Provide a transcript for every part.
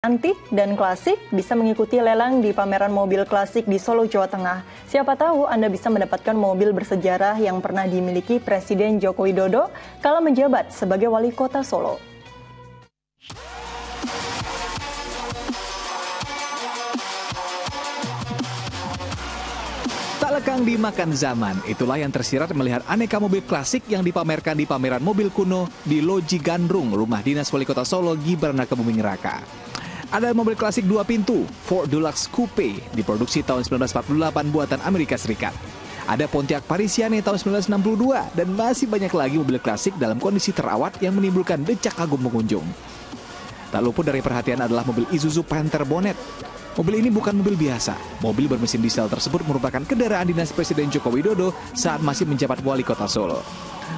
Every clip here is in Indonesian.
Antik dan klasik bisa mengikuti lelang di pameran mobil klasik di Solo, Jawa Tengah. Siapa tahu Anda bisa mendapatkan mobil bersejarah yang pernah dimiliki Presiden Joko Widodo kala menjabat sebagai wali kota Solo. Tak lekang dimakan zaman, itulah yang tersirat melihat aneka mobil klasik yang dipamerkan di pameran mobil kuno di Loji Gandrung, rumah dinas wali kota Solo Gibran Rakabuming Raka. Ada mobil klasik 2 pintu, Ford Deluxe Coupe, diproduksi tahun 1948 buatan Amerika Serikat. Ada Pontiac Parisienne tahun 1962, dan masih banyak lagi mobil klasik dalam kondisi terawat yang menimbulkan decak kagum pengunjung. Tak luput dari perhatian adalah mobil Isuzu Panther Bonnet. Mobil ini bukan mobil biasa. Mobil bermesin diesel tersebut merupakan kendaraan dinas Presiden Joko Widodo saat masih menjabat wali kota Solo.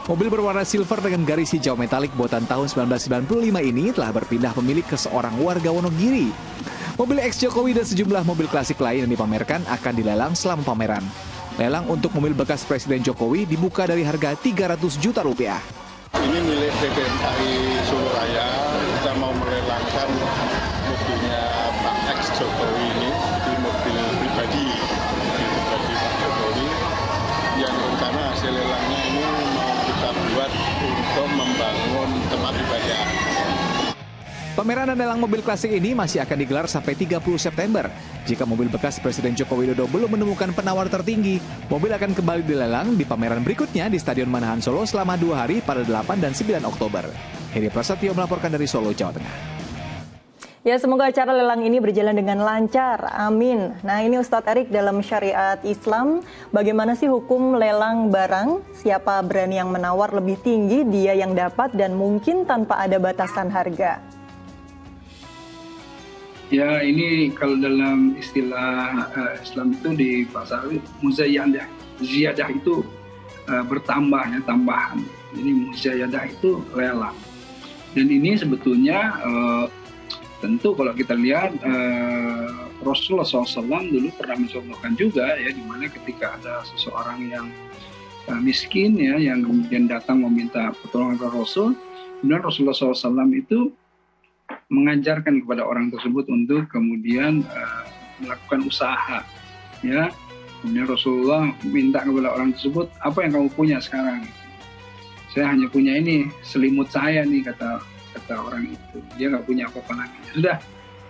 Mobil berwarna silver dengan garis hijau metalik buatan tahun 1995 ini telah berpindah pemilik ke seorang warga Wonogiri. Mobil ex-Jokowi dan sejumlah mobil klasik lain yang dipamerkan akan dilelang selama pameran. Lelang untuk mobil bekas Presiden Jokowi dibuka dari harga 300 juta rupiah. Ini milik PT KAI Solo Raya. Kita mau melelangkan mobilnya Pak ex-Jokowi ini, di mobil pribadi Pak Jokowi, yang rencana hasil lelangnya ini mau kita buat untuk membangun tempat ibadah. Pameran dan lelang mobil klasik ini masih akan digelar sampai 30 September. Jika mobil bekas Presiden Joko Widodo belum menemukan penawar tertinggi, mobil akan kembali dilelang di pameran berikutnya di Stadion Manahan Solo selama 2 hari pada 8 dan 9 Oktober. Heri Prasetyo melaporkan dari Solo, Jawa Tengah. Ya, semoga acara lelang ini berjalan dengan lancar. Amin. Nah, ini Ustadz Erik, dalam syariat Islam, bagaimana sih hukum lelang barang? Siapa berani yang menawar lebih tinggi, dia yang dapat, dan mungkin tanpa ada batasan harga. Ya, ini kalau dalam istilah Islam itu di pasal muzayyadah. Ziyadah itu bertambah, ya, tambahan. Jadi muzayyadah itu lelang. Dan ini sebetulnya tentu kalau kita lihat Rasulullah SAW dulu pernah mencontohkan juga, ya, di mana ketika ada seseorang yang miskin, ya, yang kemudian datang meminta pertolongan ke Rasul, kemudian Rasulullah SAW itu mengajarkan kepada orang tersebut untuk kemudian melakukan usaha, ya. Kemudian Rasulullah minta kepada orang tersebut, apa yang kamu punya sekarang? Saya hanya punya ini, selimut saya nih, kata orang itu. Dia nggak punya apa-apa lagi. Sudah,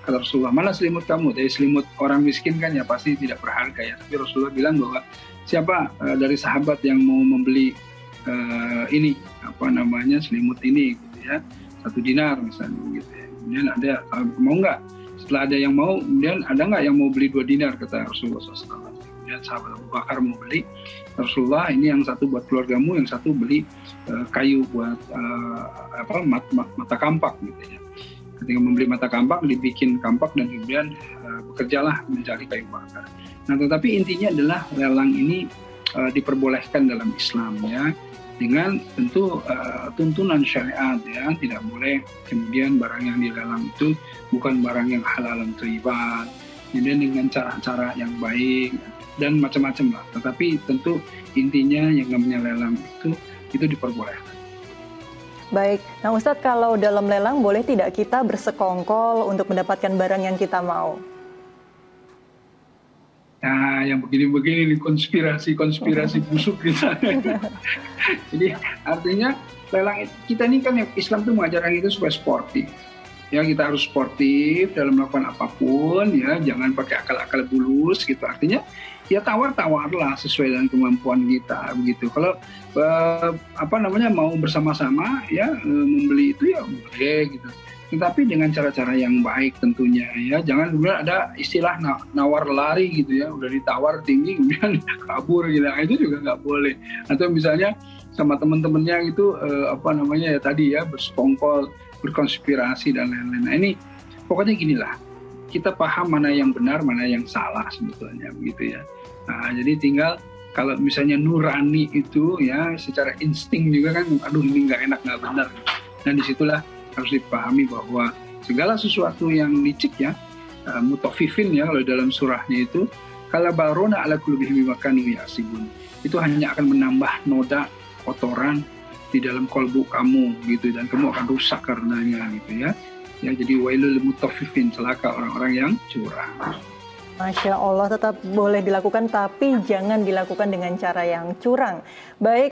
kata Rasulullah, mana selimut kamu? Dari selimut orang miskin kan ya pasti tidak berharga, ya. Tapi Rasulullah bilang bahwa siapa dari sahabat yang mau membeli ini, selimut ini, gitu ya, 1 dinar misalnya, gitu ya. Kemudian ada, mau nggak? Setelah ada yang mau, kemudian ada nggak yang mau beli 2 dinar, kata Rasulullah SAW. Kemudian sahabat Abu Bakar mau beli, Rasulullah, ini yang satu buat keluargamu, yang satu beli kayu buat mata kampak, gitu ya. Ketika membeli mata kampak, dibikin kampak dan kemudian bekerjalah mencari kayu bakar. Nah, tetapi intinya adalah lelang ini diperbolehkan dalam Islam, ya, dengan tentu tuntunan syariat, ya. Tidak boleh kemudian barang yang dilelang itu bukan barang yang halal dan thayyibat, kemudian dengan cara-cara yang baik dan macam-macam lah. Tetapi tentu intinya yang namanya lelang itu diperbolehkan. Baik, nah Ustadz, kalau dalam lelang boleh tidak kita bersekongkol untuk mendapatkan barang yang kita mau? Nah, yang begini-begini nih konspirasi busuk kita. Jadi artinya lelang kita ini kan, Islam tuh mengajarkan kita supaya sportif. Ya, kita harus sportif dalam melakukan apapun, ya, jangan pakai akal-akal bulus gitu. Artinya ya tawar-tawarlah sesuai dengan kemampuan kita begitu. Kalau mau bersama-sama, ya, membeli itu ya boleh gitu. Tetapi dengan cara-cara yang baik tentunya, ya. Jangan kemudian ada istilah nawar lari gitu, ya. Udah ditawar tinggi kemudian kabur gitu. Nah, itu juga nggak boleh. Atau misalnya sama teman-temannya itu ya tadi, ya, bersekongkol, berkonspirasi dan lain-lain. Nah, ini pokoknya ginilah. Kita paham mana yang benar, mana yang salah sebetulnya begitu, ya. Nah, jadi tinggal kalau misalnya nurani itu, ya, secara insting juga kan, aduh ini nggak enak, nggak benar. Dan disitulah harus dipahami bahwa segala sesuatu yang licik, ya, mutafifin, ya, kalau dalam surahnya itu, kala barona ala kulubihim makanu yasibun, itu hanya akan menambah noda kotoran di dalam kolbu kamu gitu, dan kamu akan rusak karenanya gitu, ya. Ya, jadi wailul mutaffifin, celaka orang-orang yang curang. Masya Allah, tetap boleh dilakukan tapi jangan dilakukan dengan cara yang curang. Baik.